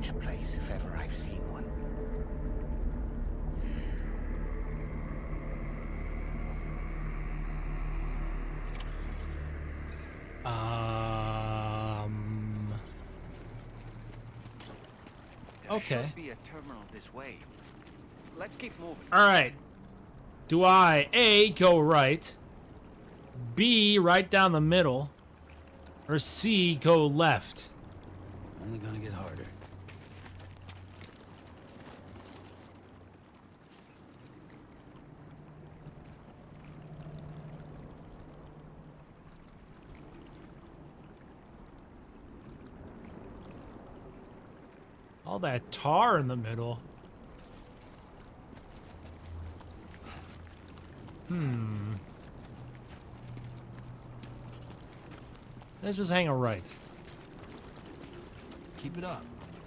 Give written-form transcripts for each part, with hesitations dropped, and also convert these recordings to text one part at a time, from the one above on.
strange place if ever I've seen one. Okay. There should be a terminal this way. Let's keep moving. All right. Do I A, go right, B, right down the middle, or C, go left? Only gonna get harder. All that tar in the middle. Let's just hang a right. Keep it up.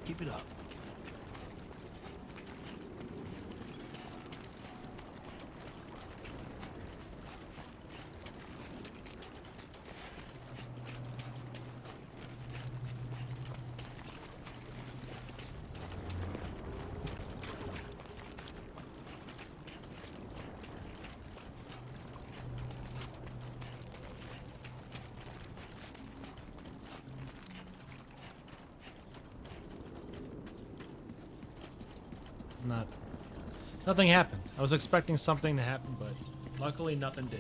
Keep it up. Nothing happened. I was expecting something to happen, but luckily nothing did.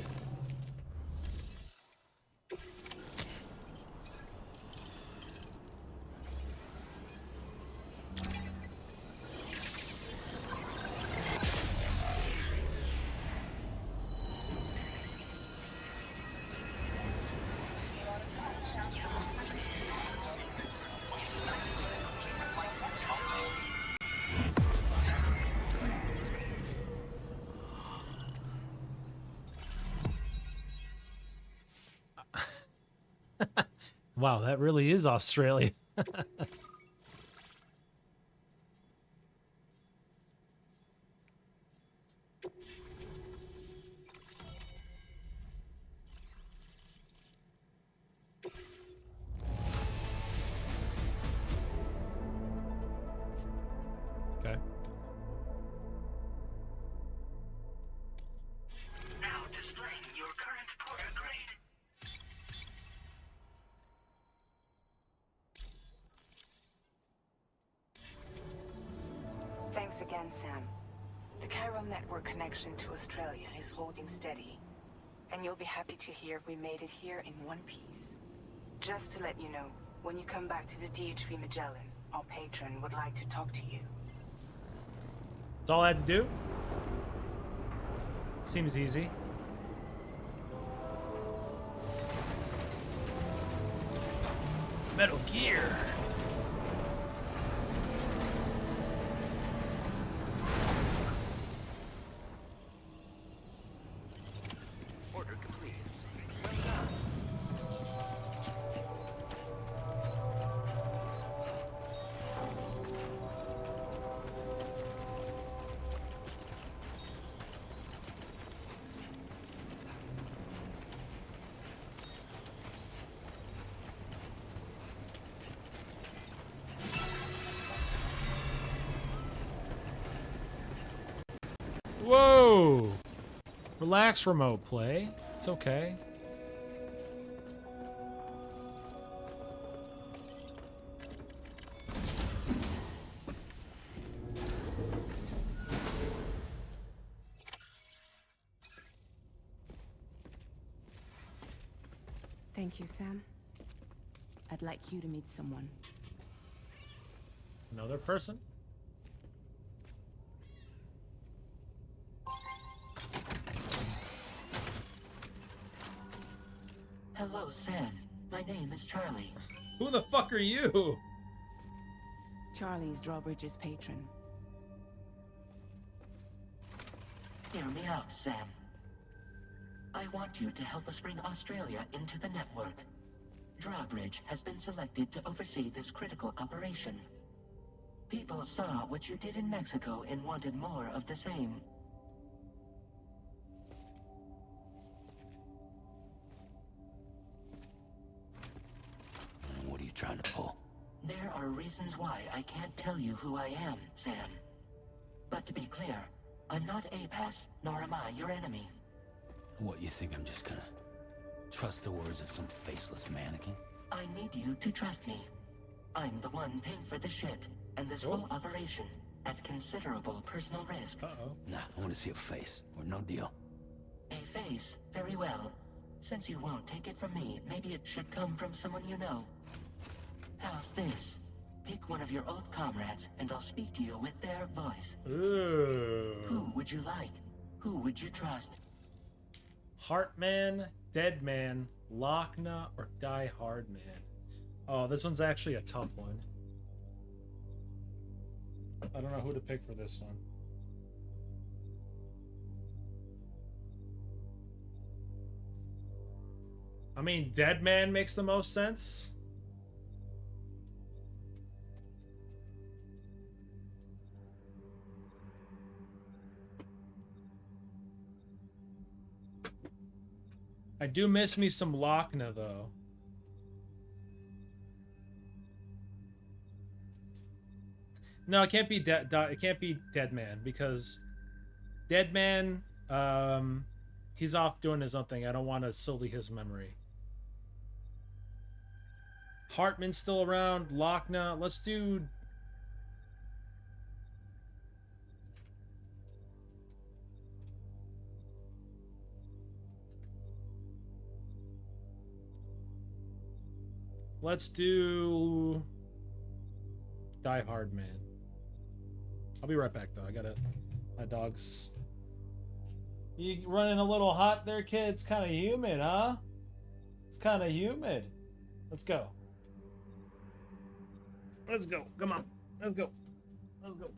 Wow, that really is Australia. Okay. Now displaying your current porter grade. Thanks again, Sam. The chiral network connection to Australia is holding steady. And you'll be happy to hear we made it here in one piece. Just to let you know, when you come back to the DHV Magellan, our patron would like to talk to you. That's all I had to do? Seems easy. Metal Gear. Order complete. Whoa! Relax, remote play. It's okay. Thank you, Sam. I'd like you to meet someone. Another person? Hello, Sam. My name is Charlie. Who the fuck are you? Charlie's Drawbridge's patron. Hear me out, Sam. I want you to help us bring Australia into the network. Drawbridge has been selected to oversee this critical operation. People saw what you did in Mexico and wanted more of the same. What are you trying to pull? There are are reasons why I can't tell you who I am, Sam. But to be clear, I'm not APAS, nor am I your enemy. What, you think I'm just gonna trust the words of some faceless mannequin? I need you to trust me. I'm the one paying for the ship and this whole operation at considerable personal risk. Uh-oh. Nah, I want to see a face, or no deal. A face, very well. Since you won't take it from me, maybe it should come from someone you know. How's this? Pick one of your old comrades, and I'll speak to you with their voice. Ooh. Who would you like? Who would you trust? Heartman, Deadman, Lochna, or Die Hard Man? Oh, this one's actually a tough one. I don't know who to pick for this one. I mean, Deadman makes the most sense. I do miss me some Lochna, though. No, it can't be it can't be Deadman, because Deadman, he's off doing his own thing. I don't want to sully his memory. Hartman's still around. Lochna. Let's do. Let's do Die Hard Man. I'll be right back though. I gotta. My dog's. You running a little hot there, kid? It's kind of humid, huh? It's kind of humid. Let's go. Let's go. Come on. Let's go. Let's go.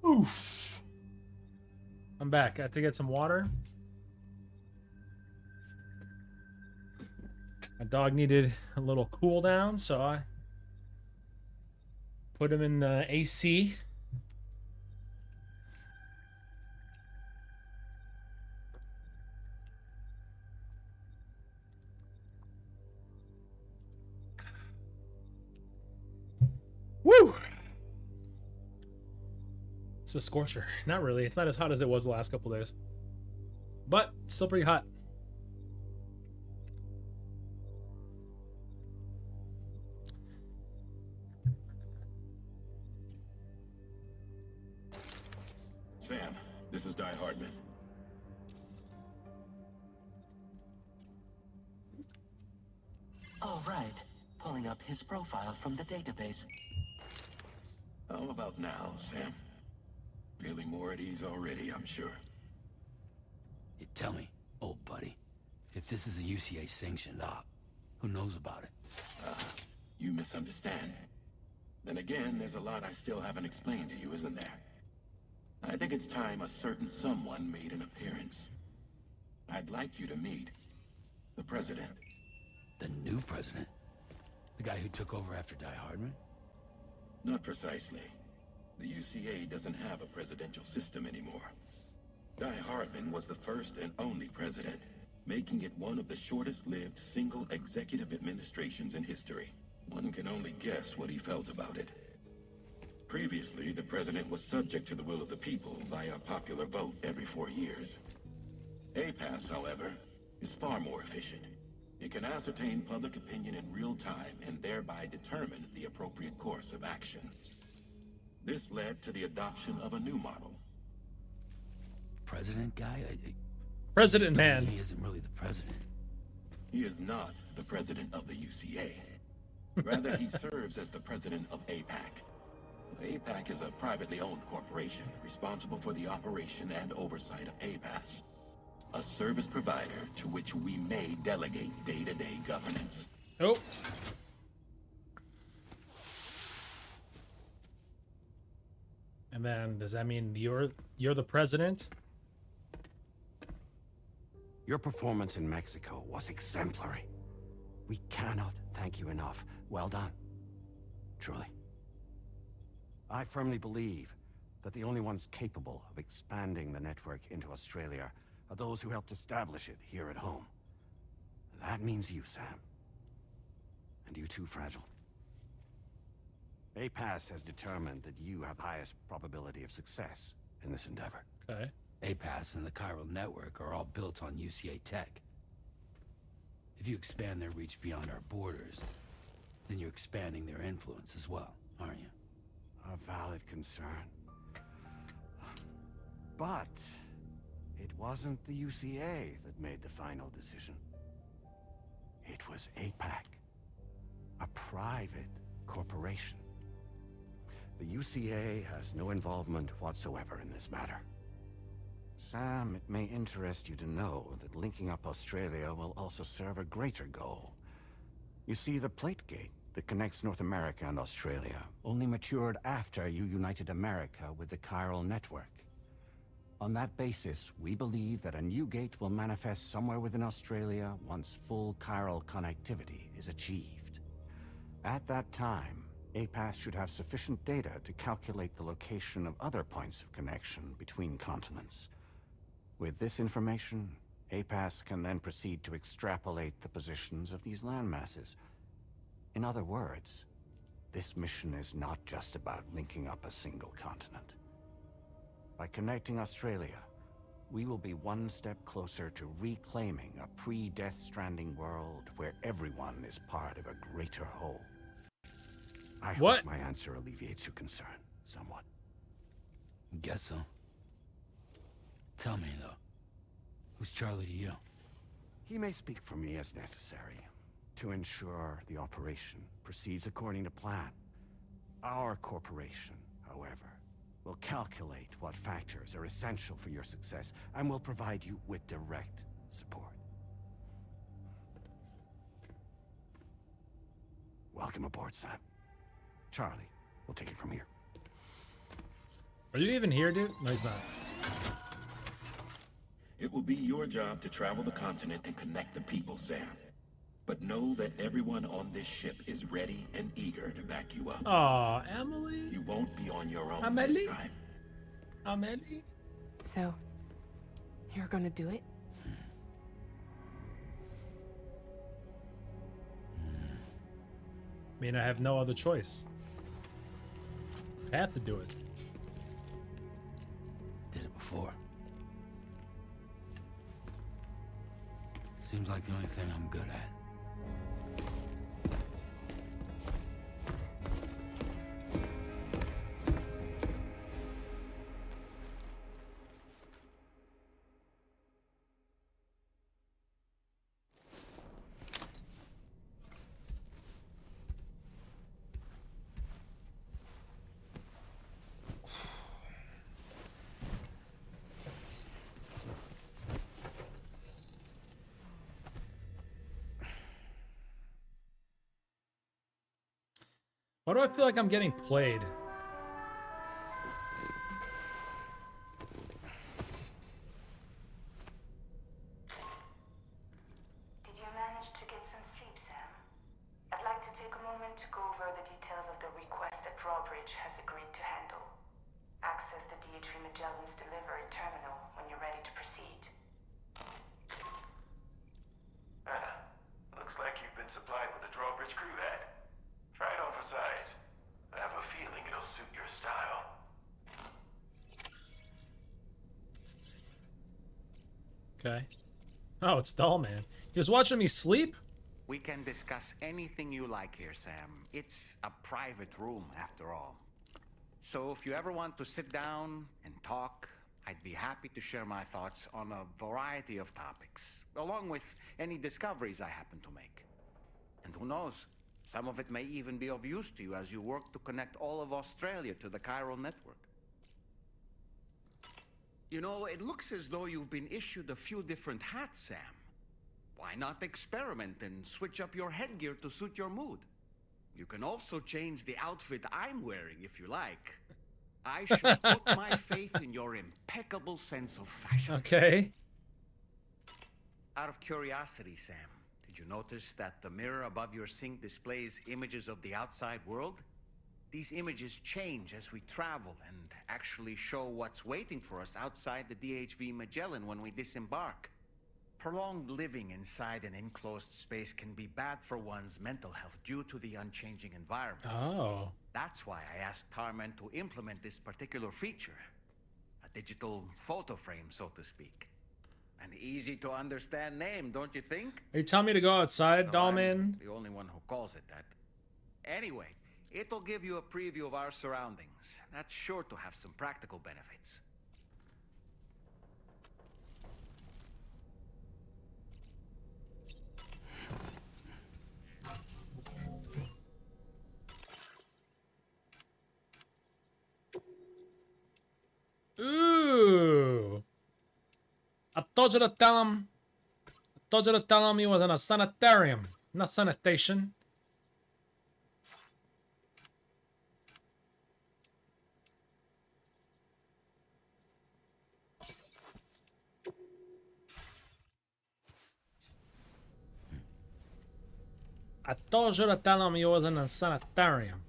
Oof. I'm back. I had to get some water. My dog needed a little cool down, so I put him in the AC. Woo! It's a scorcher. Not really. It's not as hot as it was the last couple days. But still pretty hot. Sam, this is Die Hardman. All right. Pulling up his profile from the database. How about now, Sam? Feeling more at ease already, I'm sure. You tell me, old buddy, if this is a UCA sanctioned op, who knows about it? You misunderstand. Then again, there's a lot I still haven't explained to you, isn't there? I think it's time a certain someone made an appearance. I'd like you to meet the President. The new president? The guy who took over after Die Hardman? Not precisely. The UCA doesn't have a presidential system anymore. Die Hardman was the first and only president, making it one of the shortest-lived single executive administrations in history. One can only guess what he felt about it. Previously, the president was subject to the will of the people via a popular vote every 4 years. APAS, however, is far more efficient. It can ascertain public opinion in real time and thereby determine the appropriate course of action. This led to the adoption of a new model. President guy? President man. He isn't really the president. He is not the president of the UCA. Rather, he serves as the president of APAC. APAC is a privately owned corporation responsible for the operation and oversight of APAS, a service provider to which we may delegate day-to-day governance. Oh. And then, does that mean you're the president? Your performance in Mexico was exemplary. We cannot thank you enough. Well done. Truly. I firmly believe that the only ones capable of expanding the network into Australia are those who helped establish it here at home. That means you, Sam. And you too, Fragile. APAS has determined that you have the highest probability of success in this endeavor. Okay. APAS and the chiral network are all built on UCA tech. If you expand their reach beyond our borders, then you're expanding their influence as well, aren't you? A valid concern. But it wasn't the UCA that made the final decision. It was APAC, a private corporation. The UCA has no involvement whatsoever in this matter. Sam, it may interest you to know that linking up Australia will also serve a greater goal. You see, the plate gate that connects North America and Australia only matured after you united America with the chiral network. On that basis, we believe that a new gate will manifest somewhere within Australia once full chiral connectivity is achieved. At that time, APAS should have sufficient data to calculate the location of other points of connection between continents. With this information, APAS can then proceed to extrapolate the positions of these landmasses. In other words, this mission is not just about linking up a single continent. By connecting Australia, we will be one step closer to reclaiming a pre-Death Stranding world where everyone is part of a greater whole. I hope my answer alleviates your concern somewhat. Guess so. Tell me, though, who's Charlie to you? He may speak for me as necessary to ensure the operation proceeds according to plan. Our corporation, however, will calculate what factors are essential for your success and will provide you with direct support. Welcome aboard, Sam. Charlie, we'll take it from here. Are you even here, dude? No, he's not. It will be your job to travel the continent and connect the people, Sam. But know that everyone on this ship is ready and eager to back you up. Aw, Emily. You won't be on your own Amelie? this time. Amelie? So, you're gonna do it? I mean, I have no other choice. I have to do it. Did it before. Seems like the only thing I'm good at. Why do I feel like I'm getting played? Did you manage to get some sleep, Sam? I'd like to take a moment to go over the details of the request that Drawbridge has agreed to handle. Access the DHV Magellan's delivery terminal when you're ready to proceed. Anna, looks like you've been supplied with a Drawbridge crew hat. Try it on for size. I have a feeling it'll suit your style. Okay. Oh, it's Doll Man. He was watching me sleep? We can discuss anything you like here, Sam. It's a private room, after all. So if you ever want to sit down and talk, I'd be happy to share my thoughts on a variety of topics, along with any discoveries I happen to make. And who knows, some of it may even be of use to you as you work to connect all of Australia to the chiral network. You know, it looks as though you've been issued a few different hats, Sam. Why not experiment and switch up your headgear to suit your mood? You can also change the outfit I'm wearing if you like. I shall put my faith in your impeccable sense of fashion. Okay. Out of curiosity, Sam, did you notice that the mirror above your sink displays images of the outside world? These images change as we travel and actually show what's waiting for us outside the DHV Magellan when we disembark. Prolonged living inside an enclosed space can be bad for one's mental health due to the unchanging environment. Oh. That's why I asked Tarman to implement this particular feature. A digital photo frame, so to speak. An easy to understand name, don't you think? Are you telling me to go outside, Though Doll I'm Man? the only one who calls it that. Anyway, it'll give you a preview of our surroundings. That's sure to have some practical benefits. Ooh. I told you to tell him. I told you to tell him he was in a sanitarium, not sanitation. I told you to tell him he was in a sanitarium.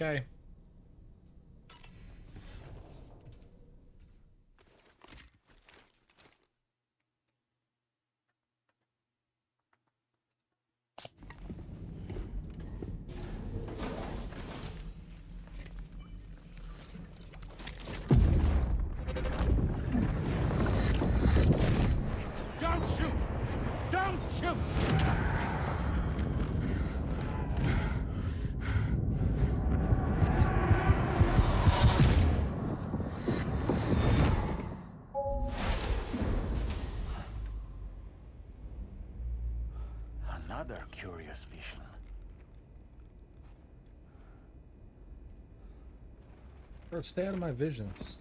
Okay. Don't shoot! Don't shoot! Another curious vision. Bro, stay out of my visions.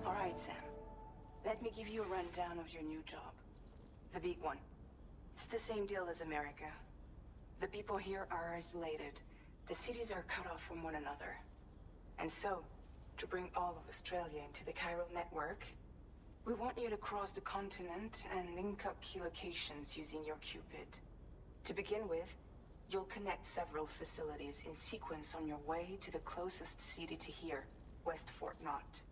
All right, Sam. Let me give you a rundown of your new job. The big one. It's the same deal as America. The people here are isolated. The cities are cut off from one another. And so, to bring all of Australia into the chiral network, we want you to cross the continent and link up key locations using your Cupid. To begin with, you'll connect several facilities in sequence on your way to the closest city to here, West Fort Knott.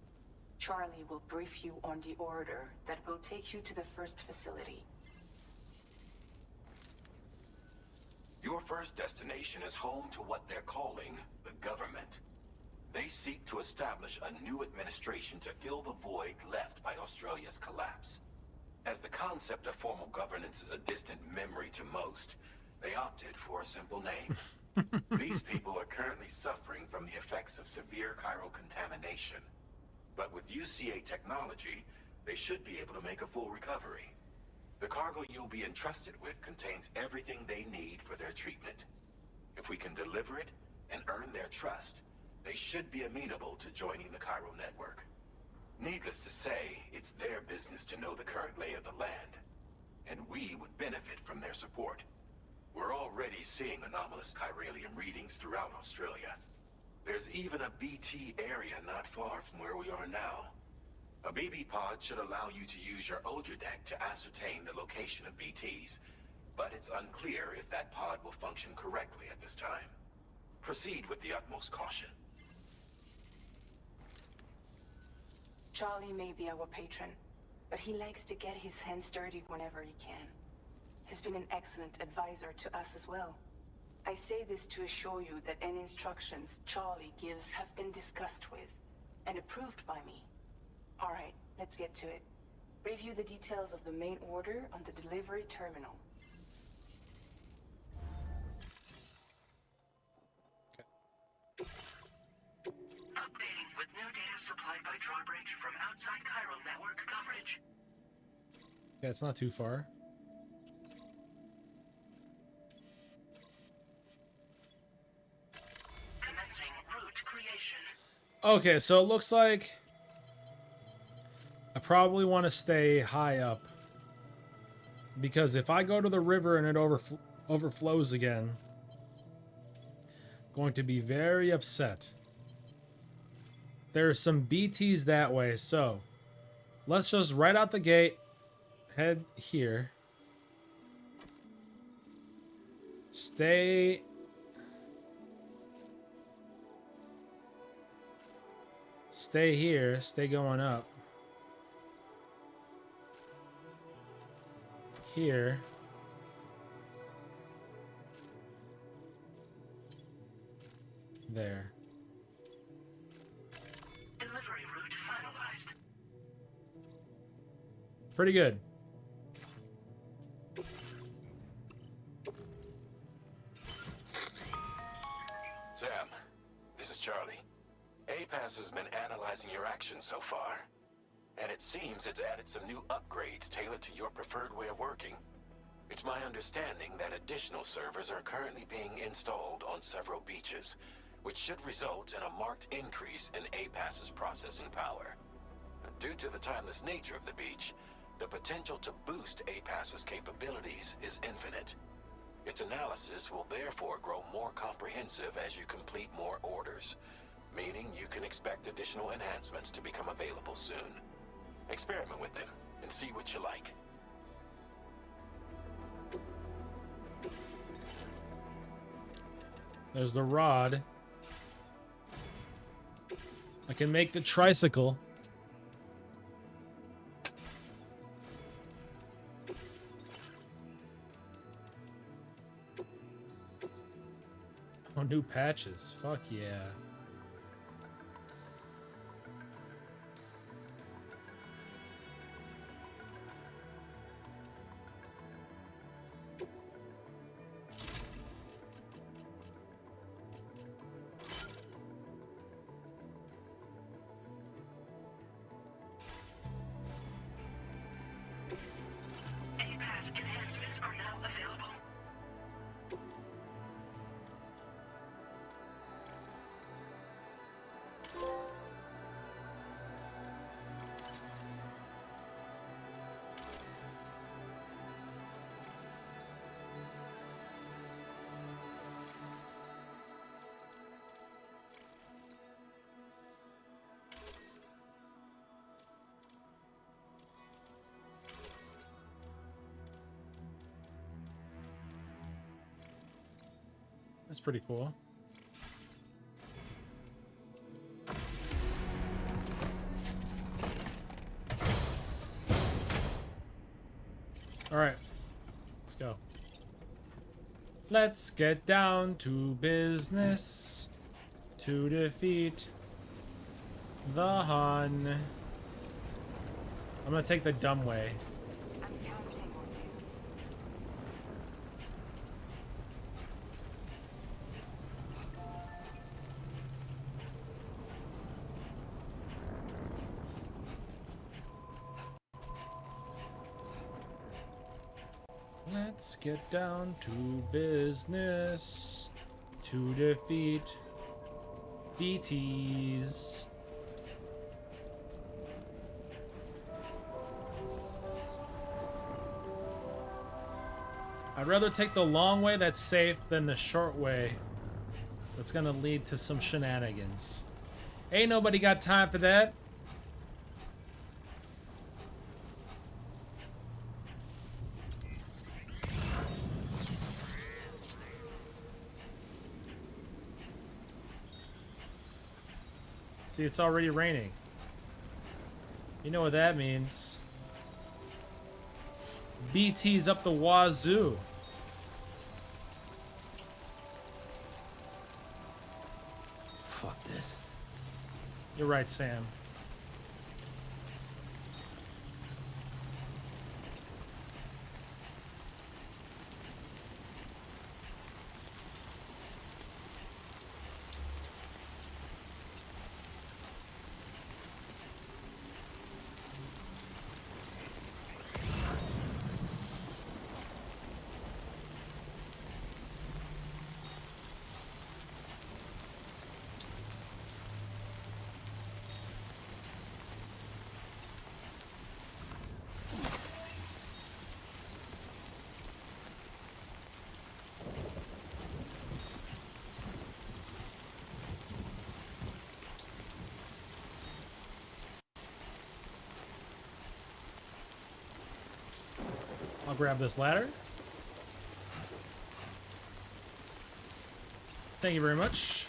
Charlie will brief you on the order that will take you to the first facility. Your first destination is home to what they're calling the government. They seek to establish a new administration to fill the void left by Australia's collapse. As the concept of formal governance is a distant memory to most, they opted for a simple name. These people are currently suffering from the effects of severe chiral contamination. But with UCA technology, they should be able to make a full recovery. The cargo you'll be entrusted with contains everything they need for their treatment. If we can deliver it and earn their trust, they should be amenable to joining the chiral network. Needless to say, it's their business to know the current lay of the land, and we would benefit from their support. We're already seeing anomalous chiralium readings throughout Australia. There's even a BT area not far from where we are now. A BB pod should allow you to use your Ultra deck to ascertain the location of BTs, but it's unclear if that pod will function correctly at this time. Proceed with the utmost caution. Charlie may be our patron, but he likes to get his hands dirty whenever he can. He's been an excellent advisor to us as well. I say this to assure you that any instructions Charlie gives have been discussed with and approved by me. All right, let's get to it. Review the details of the main order on the delivery terminal. Updating with new data supplied by drawbridge from outside chiral network coverage. Yeah, it's not too far. Commencing route creation. Okay, so it looks like I probably want to stay high up, because if I go to the river and it overflows again, I'm going to be very upset. There's some BTs that way, so let's just right out the gate head here. Stay here, stay going up. Here. There. Delivery route finalized. Pretty good. Sam, this is Charlie. APAS has been analyzing your actions so far, and it seems it's added some new upgrades tailored to your preferred way of working. It's my understanding that additional servers are currently being installed on several beaches, which should result in a marked increase in APAS's processing power. Due to the timeless nature of the beach, the potential to boost APAS's capabilities is infinite. Its analysis will therefore grow more comprehensive as you complete more orders, meaning you can expect additional enhancements to become available soon. Experiment with them and see what you like. There's the rod. I can make the tricycle. Oh, new patches. Fuck yeah. That's pretty cool. All right, let's go. Let's get down to business to defeat the Hun. I'm gonna take the dumb way. I'm counting on you. Let's get down to business to defeat BTs. I'd rather take the long way that's safe than the short way that's gonna lead to some shenanigans. Ain't nobody got time for that. See, it's already raining. You know what that means. BT's up the wazoo. Fuck this. You're right, Sam. I'll grab this ladder. Thank you very much.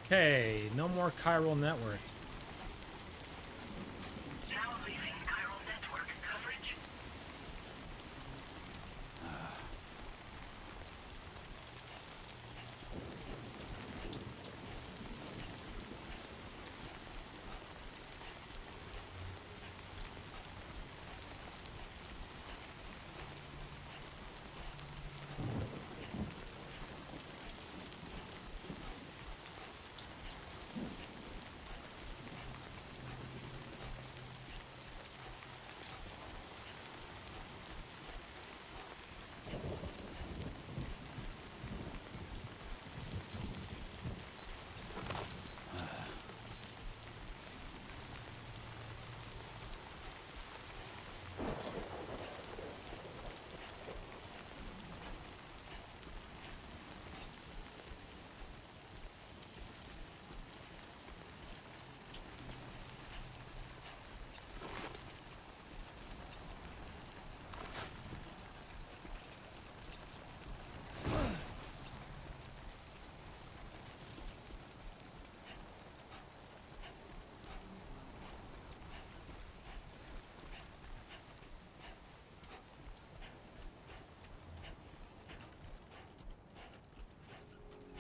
Okay, no more chiral network. Now leaving chiral network coverage.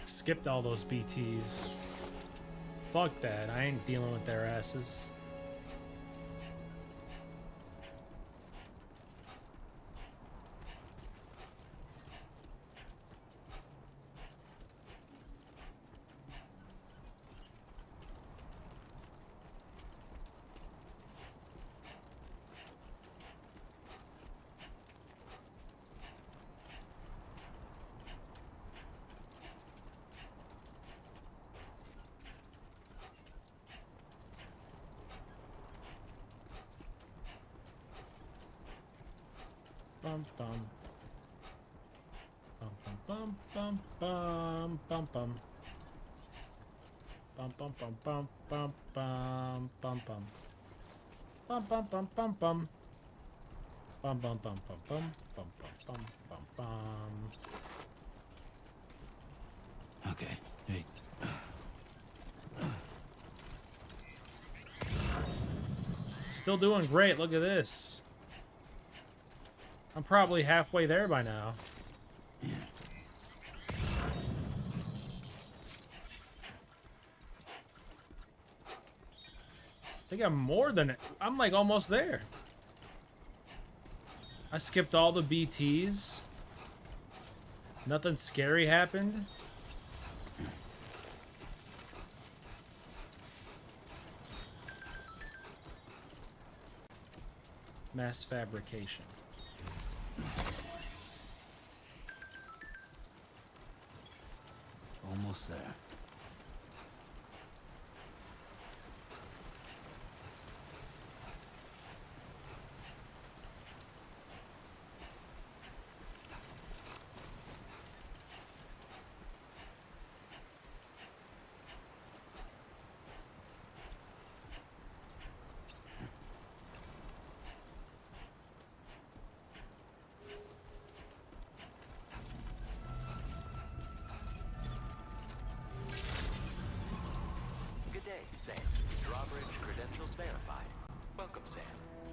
Skipped all those BTs. Fuck that. I ain't dealing with their asses. Bum bum. Bum bum bum bum bum bum. Bum bum bum bum bum bum bum bum. Bum bum bum bum bum. Bum bum bum bum bum bum bum bum bum bum. Okay. Hey. Still doing great. Look at this. I'm probably halfway there by now. I think I'm more than it. I'm like almost there. I skipped all the BTs. Nothing scary happened. Mass fabrication. Almost there. Good day, Sam. Drawbridge credentials verified. Welcome, Sam.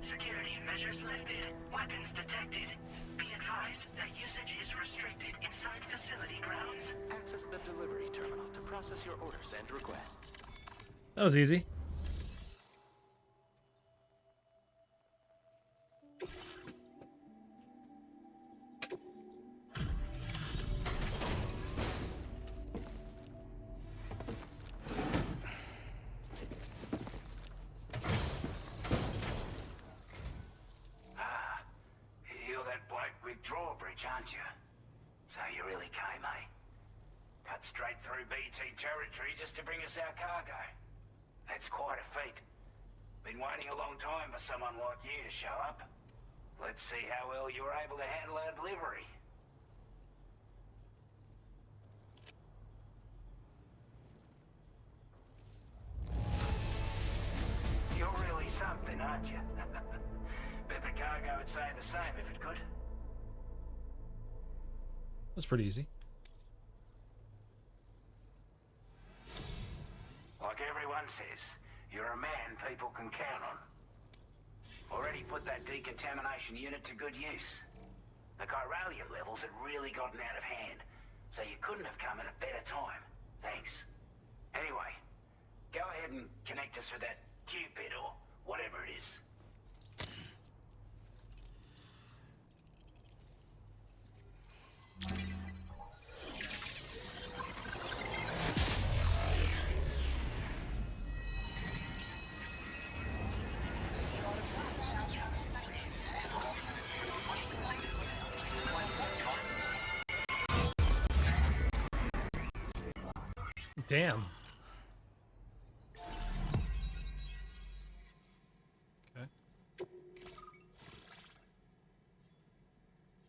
Security measures lifted. Weapons detected. Be advised that usage is restricted inside facility grounds. Access the delivery terminal to process your orders and requests. That was easy. You're that bloke with Drawbridge, aren't you? So you really came, eh? Cut straight through BT territory just to bring us our cargo. That's quite a feat. Been waiting a long time for someone like you to show up. Let's see how well you were able to handle our delivery. You're really something, aren't you? Bet the cargo would say the same if it could. That's pretty easy. Like everyone says, you're a man people can count on. Already put that decontamination unit to good use. The chiralium levels had really gotten out of hand, so you couldn't have come at a better time. Thanks. Anyway, go ahead and connect us with that Cupid or whatever it is. Damn. Okay.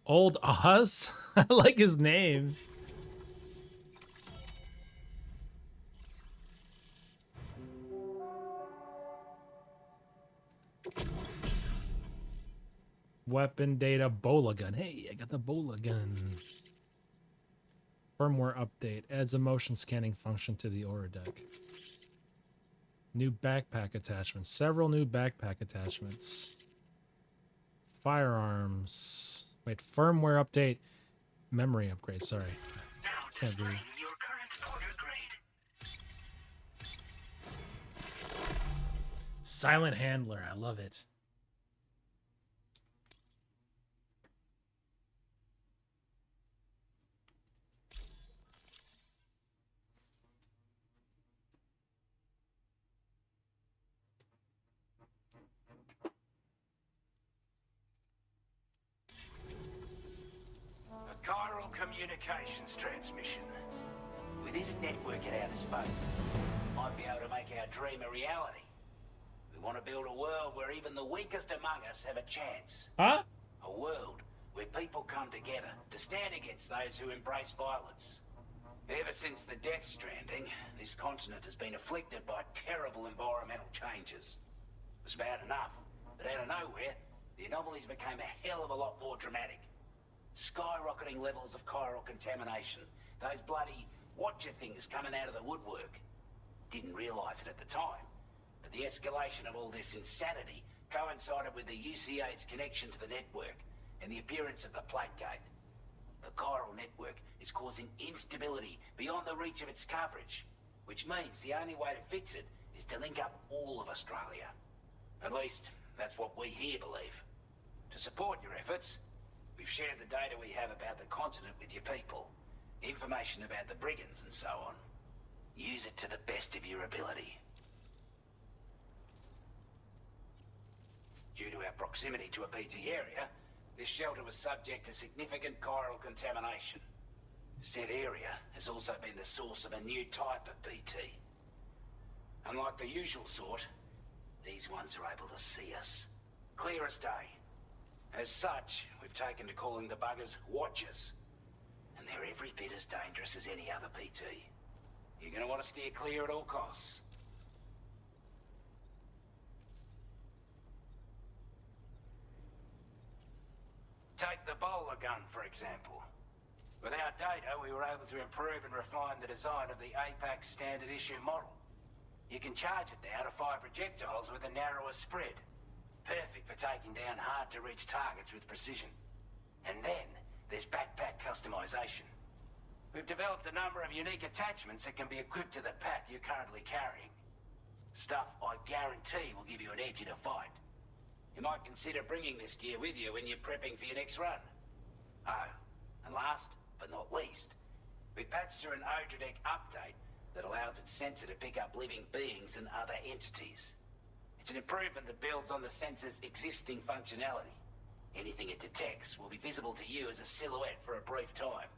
Old Oz? I like his name. Weapon data bola gun. Hey, I got the bola gun. Firmware update adds a motion scanning function to the aura deck. New backpack attachments. Several new backpack attachments. Firearms. Wait, firmware update. Memory upgrade. Sorry. Can't read. Your current order grade. Silent handler. I love it. A chiral communications transmission. With this network at our disposal, we might be able to make our dream a reality. We want to build a world where even the weakest among us have a chance. Huh? A world where people come together to stand against those who embrace violence. Ever since the death stranding, this continent has been afflicted by terrible environmental changes. It was bad enough, but out of nowhere, the anomalies became a hell of a lot more dramatic. Skyrocketing levels of chiral contamination. Those bloody watcher things coming out of the woodwork. Didn't realise it at the time, but the escalation of all this insanity coincided with the UCA's connection to the network and the appearance of the plague gate. The chiral network is causing instability beyond the reach of its coverage, which means the only way to fix it is to link up all of Australia. At least, that's what we here believe. To support your efforts, we've shared the data we have about the continent with your people, information about the brigands and so on. Use it to the best of your ability. Due to our proximity to a BT area, this shelter was subject to significant chiral contamination. Said area has also been the source of a new type of BT. Unlike the usual sort, these ones are able to see us. Clear as day. As such, we've taken to calling the buggers Watchers. And they're every bit as dangerous as any other BT. You're gonna want to steer clear at all costs. Take the bowler gun, for example. With our data, we were able to improve and refine the design of the APAC standard issue model. You can charge it now to fire projectiles with a narrower spread. Perfect for taking down hard-to-reach targets with precision. And then, there's backpack customization. We've developed a number of unique attachments that can be equipped to the pack you're currently carrying. Stuff I guarantee will give you an edge in a fight. You might consider bringing this gear with you when you're prepping for your next run. Oh, and last but not least, we've patched through an Odradek update that allows its sensor to pick up living beings and other entities. It's an improvement that builds on the sensor's existing functionality. Anything it detects will be visible to you as a silhouette for a brief time.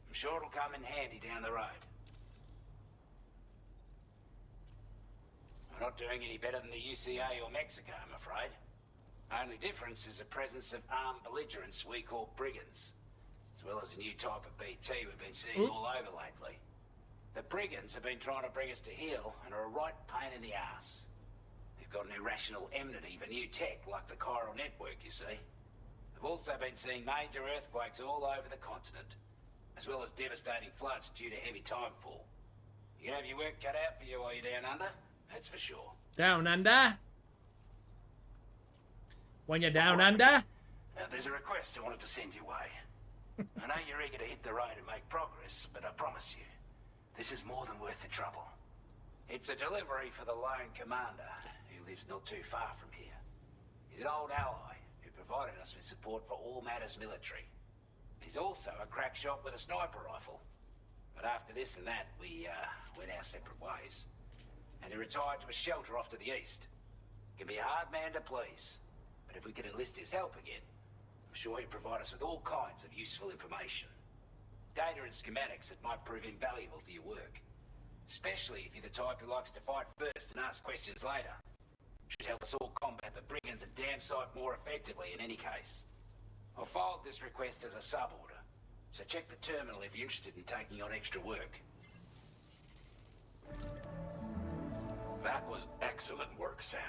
I'm sure it'll come in handy down the road. We're not doing any better than the UCA or Mexico, I'm afraid. Only difference is the presence of armed belligerents we call brigands, as well as a new type of BT we've been seeing all over lately. The brigands have been trying to bring us to heel and are a right pain in the ass. They've got an irrational enmity for new tech like the chiral network, you see. They've also been seeing major earthquakes all over the continent, as well as devastating floods due to heavy timefall. You can have your work cut out for you while you're down under, that's for sure. Down under? When you're down under? There's a request I wanted to send your way. I know you're eager to hit the road and make progress, but I promise you, this is more than worth the trouble. It's a delivery for the lone commander, who lives not too far from here. He's an old ally who provided us with support for all matters military. He's also a crack shot with a sniper rifle. But after this and that, we went our separate ways. And he retired to a shelter off to the east. Can be a hard man to please. But if we could enlist his help again, I'm sure he'd provide us with all kinds of useful information. Data and schematics that might prove invaluable for your work. Especially if you're the type who likes to fight first and ask questions later. Should help us all combat the brigands a damn sight more effectively in any case. I'll filed this request as a sub-order, so check the terminal if you're interested in taking on extra work. That was excellent work, Sam.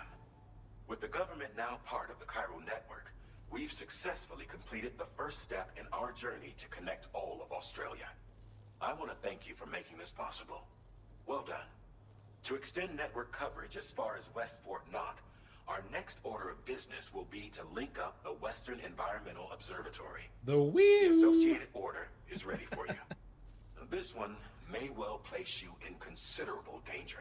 With the government now part of the chiral network, we've successfully completed the first step in our journey to connect all of Australia. I want to thank you for making this possible. Well done. To extend network coverage as far as West Fort Knott, our next order of business will be to link up the Western Environmental Observatory. The The associated order is ready for you. This one may well place you in considerable danger,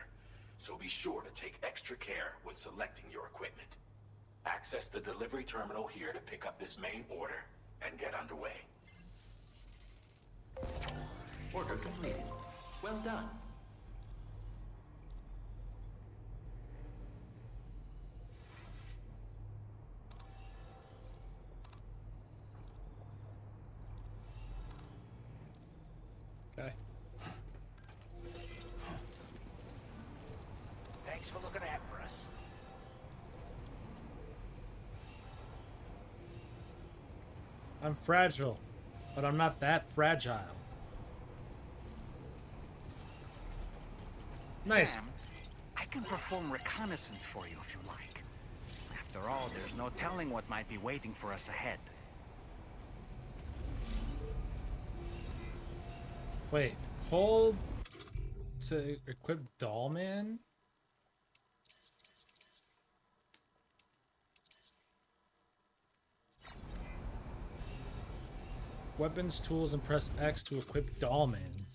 so be sure to take extra care when selecting your equipment. Access the delivery terminal here to pick up this main order and get underway. Order completed. Well done. Okay. Thanks for looking out for us. I'm fragile, but I'm not that fragile. Nice. Sam, I can perform reconnaissance for you if you like. After all, there's no telling what might be waiting for us ahead. Wait, hold to equip Dollman? Weapons, tools, and press X to equip Dollman.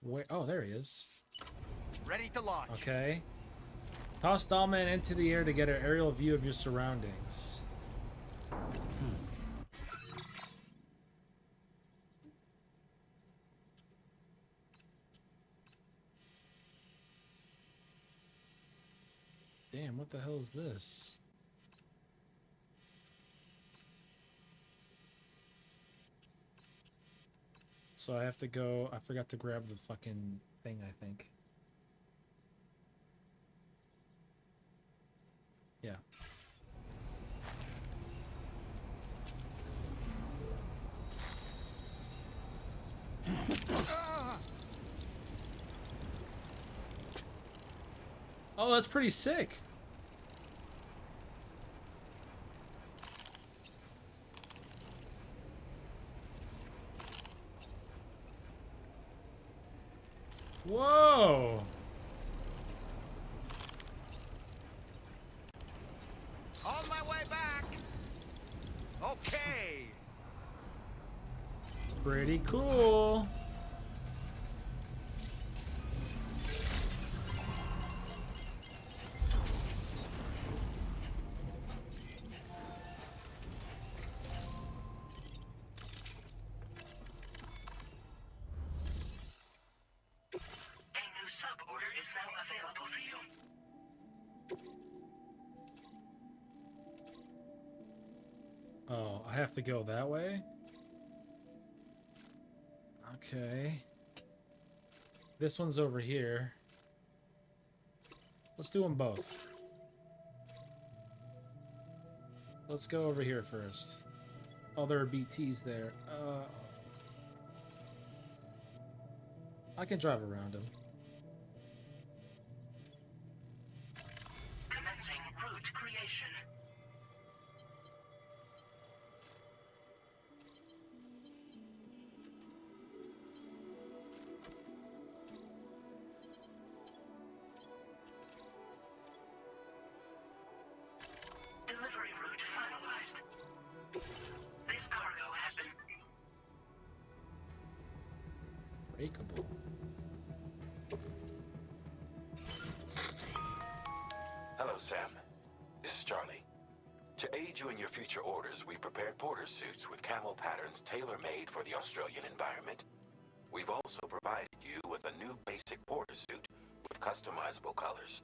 Where? Oh, there he is. Ready to launch. Okay. Toss Dollman into the air to get an aerial view of your surroundings. Damn, what the hell is this? So I have to go... I forgot to grab the fucking thing, I think. Yeah. Oh, that's pretty sick. Whoa! On my way back. Okay. Pretty cool. Sub-order is now available for you. Oh, I have to go that way? Okay. This one's over here. Let's do them both. Let's go over here first. Oh, there are BTs there. I can drive around them. Commencing route creation. Delivery route finalized. This cargo has been Breakable. Hello, Sam. This is Charlie. To aid you in your future orders, we prepared porter suits with camel patterns tailor-made for the Australian environment. We've also provided you with a new basic porter suit with customizable colors.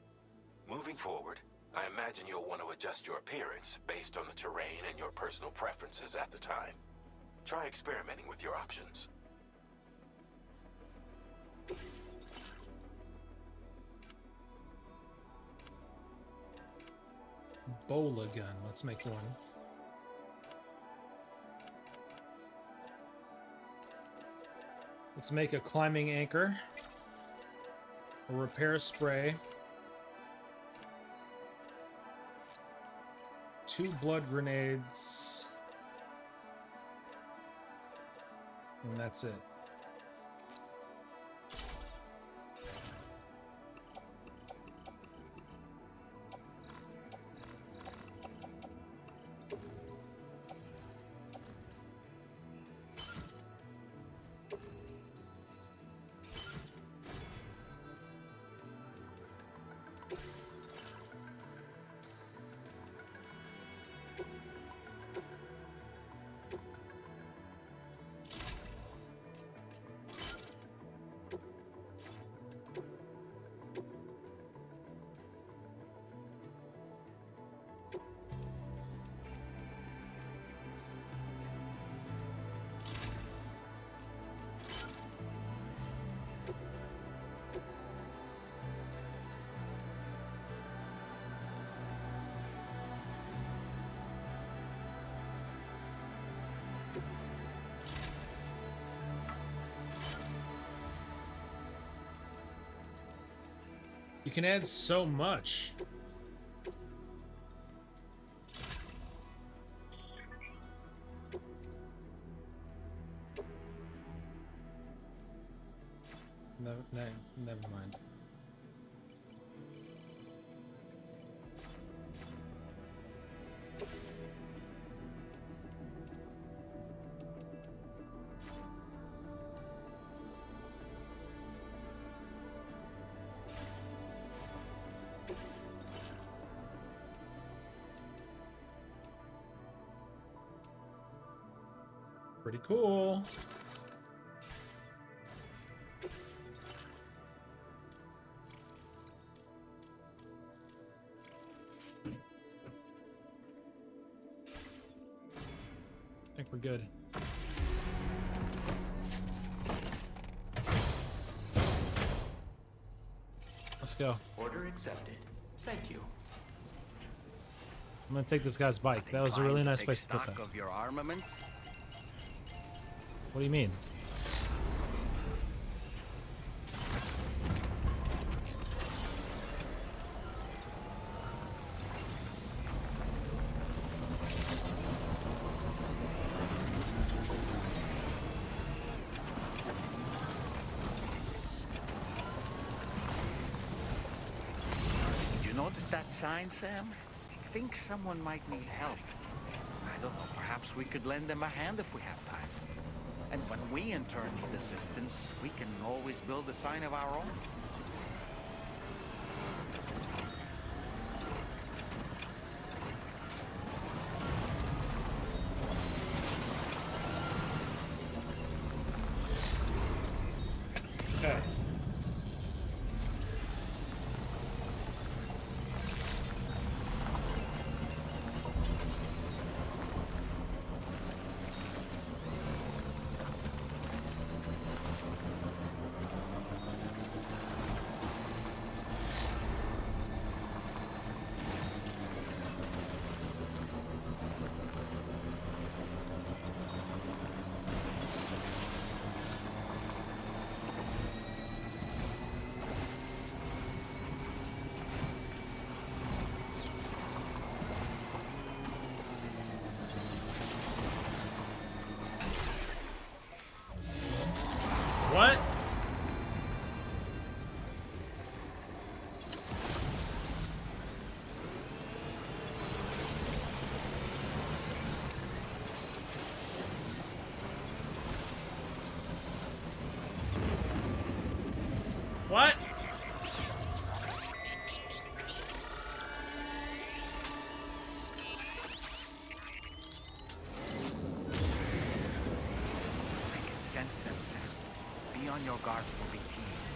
Moving forward, I imagine you'll want to adjust your appearance based on the terrain and your personal preferences at the time. Try experimenting with your options. Bola gun. Let's make one. Let's make a climbing anchor. A repair spray. 2 blood grenades. And that's it. You can add so much. never mind. Pretty cool. I think we're good. Let's go. Order accepted. Thank you. I'm gonna take this guy's bike. That was a really nice place to put Stock that. of your armaments? What do you mean? Did you notice that sign, Sam? I think someone might need help. I don't know, perhaps we could lend them a hand if we have time. And when we in turn need assistance, we can always build a sign of our own. Okay. What? What? I can sense them, Sam. Be on your guard for BTs.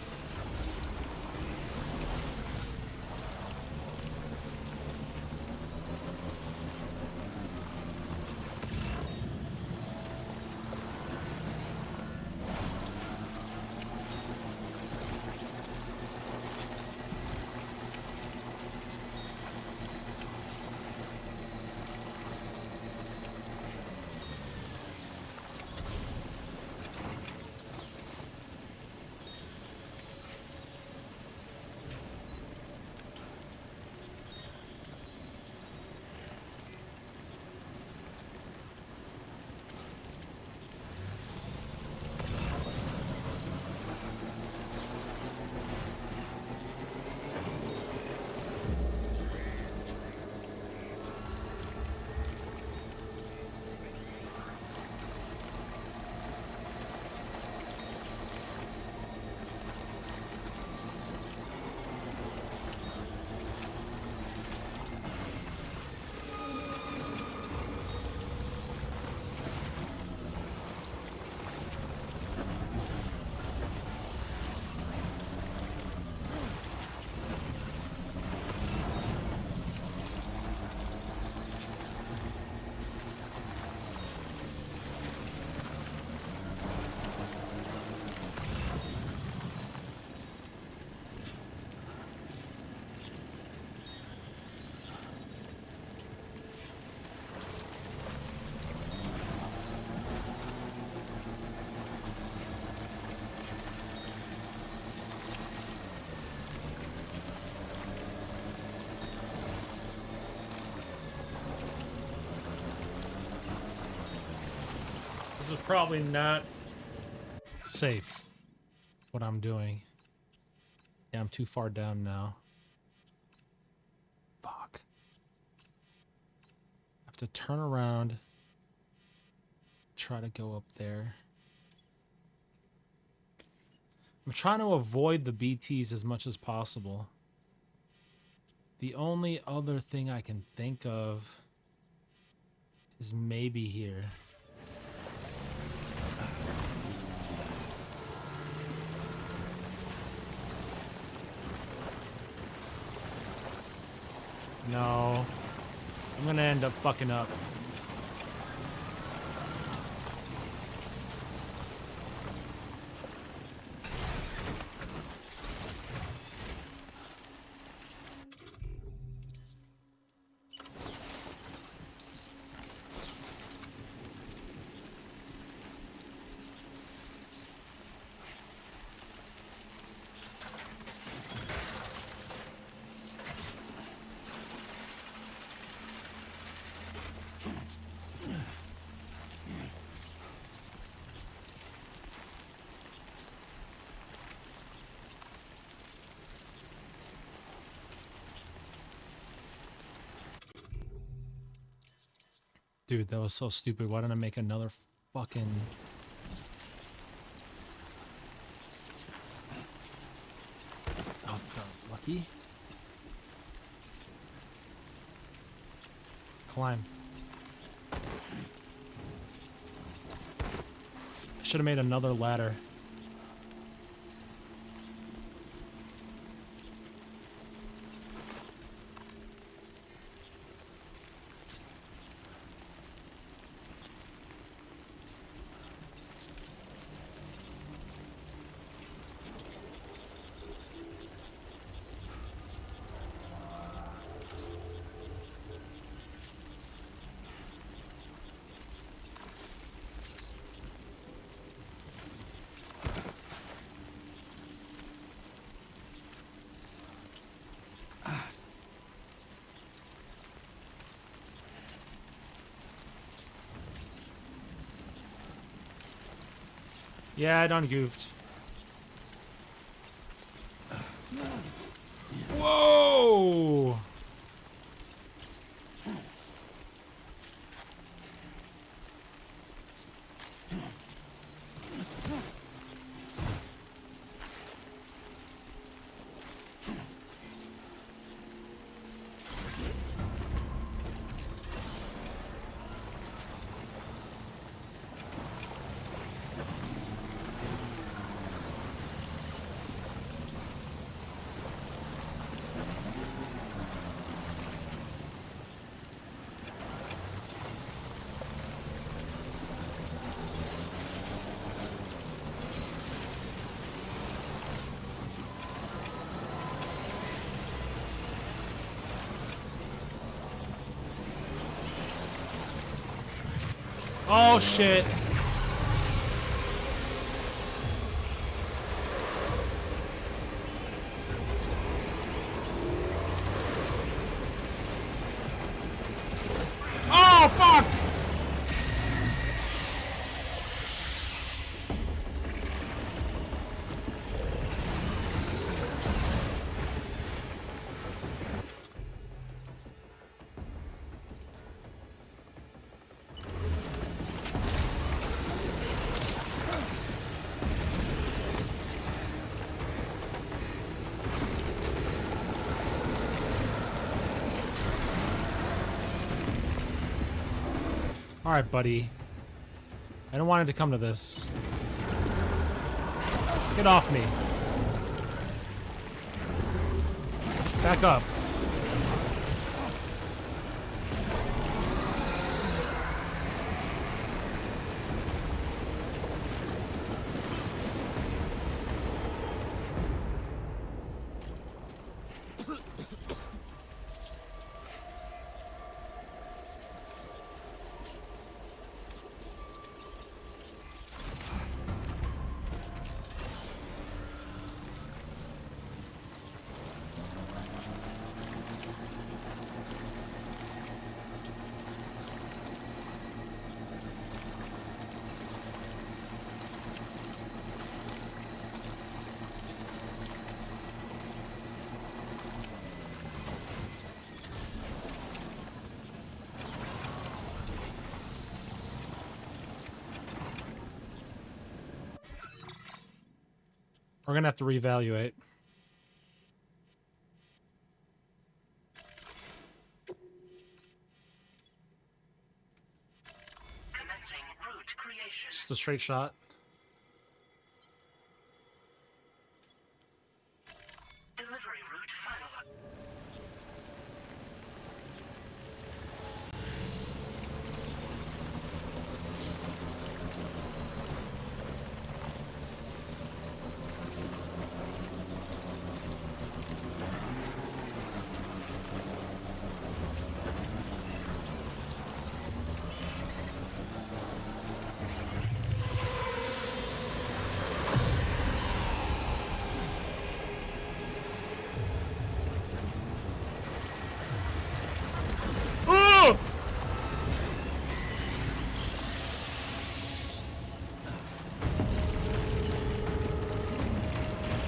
This is probably not safe. what I'm doing. Yeah, I'm too far down now. Fuck. I have to turn around. Try to go up there. I'm trying to avoid the BTs as much as possible. The only other thing I can think of is maybe here. No. I'm gonna end up fucking up. Dude, that was so stupid. Why didn't I make another fucking... Oh, that was lucky. Climb. I should have made another ladder. Yeah, I done goofed. Whoa! Oh shit. Oh fuck. Alright, buddy. I don't want it to come to this. Get off me. Back up. We're gonna have to reevaluate. Commencing route creation. Just a straight shot. Delivery route finalized. Oh!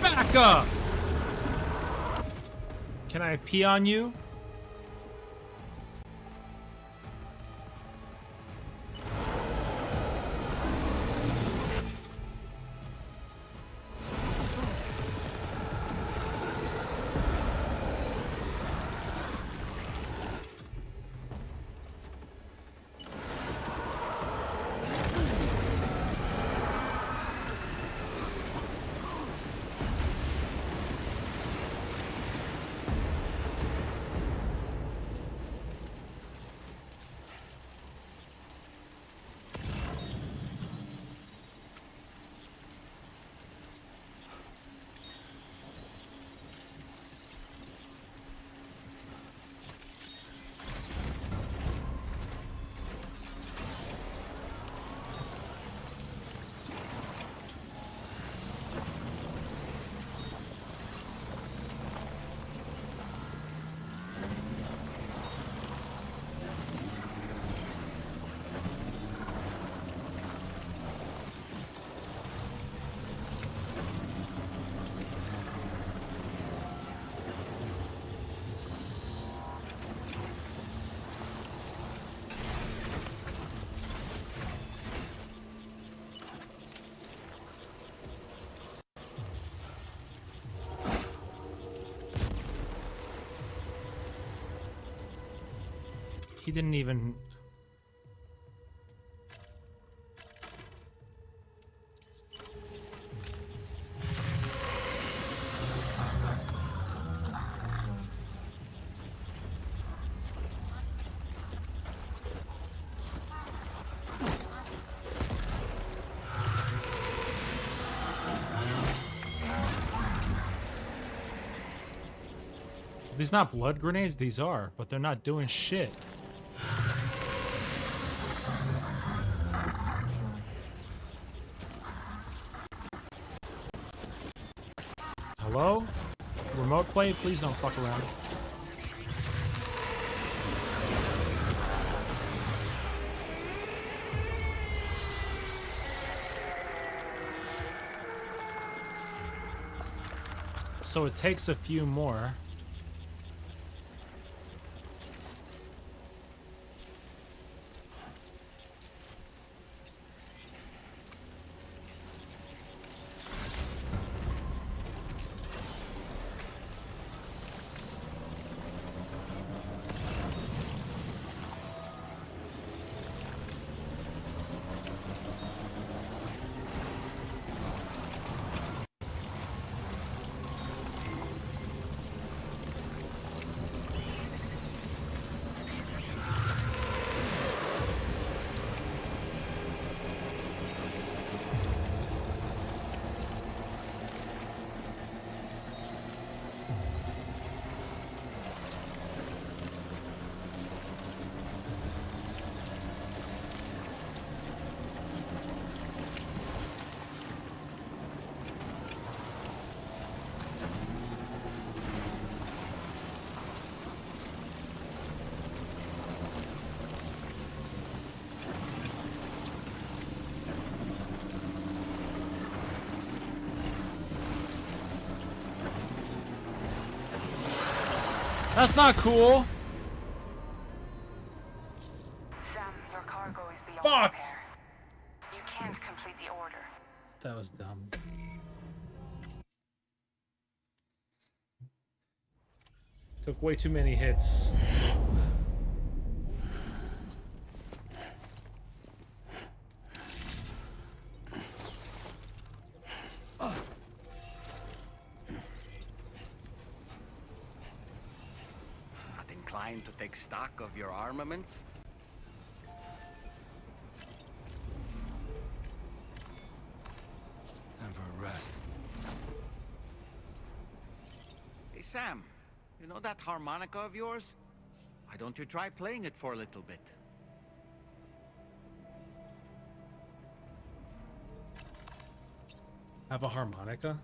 Back up! Can I pee on you? He didn't even... These not blood grenades, these are, but they're not doing shit. Hello? Remote play? Please don't fuck around. So it takes a few more. That's not cool. Sam, your cargo is beyond Fuck. repair. You can't complete the order. That was dumb. Took way too many hits. Not inclined to take stock of your armaments? Never rest. Hey, Sam, you know that harmonica of yours? Why don't you try playing it for a little bit? Have a harmonica?